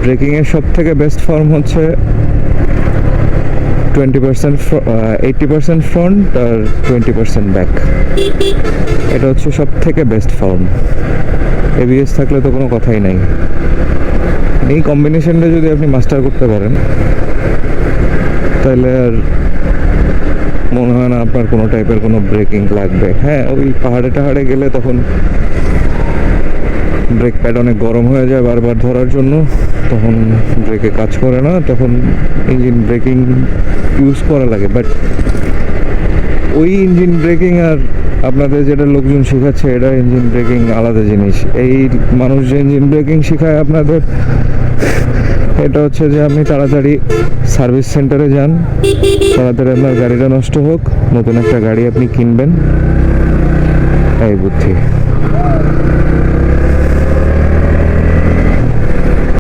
ব্রেকিংয়ের সব থেকে best form হচ্ছে 20%, 80% ফ্রন্ট আর 20% ব্যাক। এটা হচ্ছে সব থেকে বেস্ট ফর্ম। এবিএস থাকলে তো কোনো কথাই নাই। এই কম্বিনেশনটা যদি আপনি মাস্টার করতে পারেন তাহলে আর মনে হয় না আপনার কোনো টাইপের কোনো ব্রেকিং লাগবে। হ্যাঁ, ওই পাহাড়ে টাহাড়ে গেলে তখন ব্রেক প্যাড অনেক গরম হয়ে যায় বারবার ধরার জন্য, তখন ব্রেকে কাজ করে না, তখন ইঞ্জিন ব্রেকিং ইউজ করা লাগে। বাট ওই ইঞ্জিন ব্রেকিং আর আপনাদের যেটা লোকজন শেখাচ্ছে এটা ইঞ্জিন ব্রেকিং আলাদা জিনিস। এই মানুষ যে ইঞ্জিন ব্রেকিং শেখায় আপনাদের, এটা হচ্ছে যে আপনি তাড়াতাড়ি সার্ভিস সেন্টারে যান, তাড়াতাড়ি আপনার গাড়িটা নষ্ট হোক, নতুন একটা গাড়ি আপনি কিনবেন, এই বুদ্ধি।